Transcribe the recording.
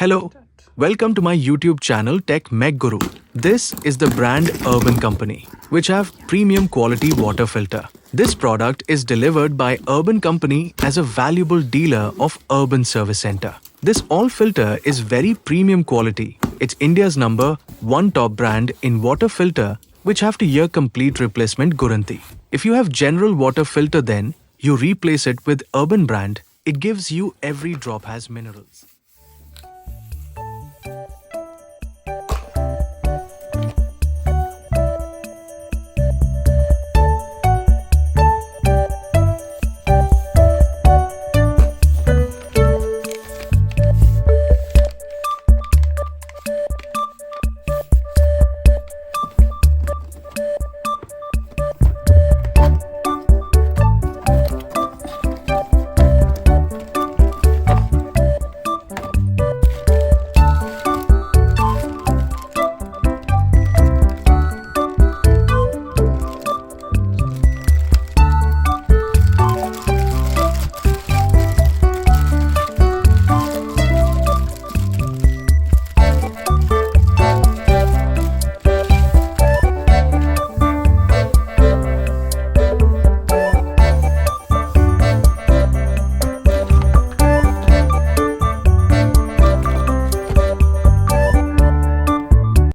Hello, welcome to my YouTube channel Tech Meg Guru. This is the brand Urban Company, which have premium quality water filter. This product is delivered by Urban Company as a valuable dealer of Urban Service Center. This all filter is very premium quality. It's India's #1 top brand in water filter which have to year complete replacement guarantee. If you have general water filter then you replace it with Urban brand. It gives you every drop has minerals.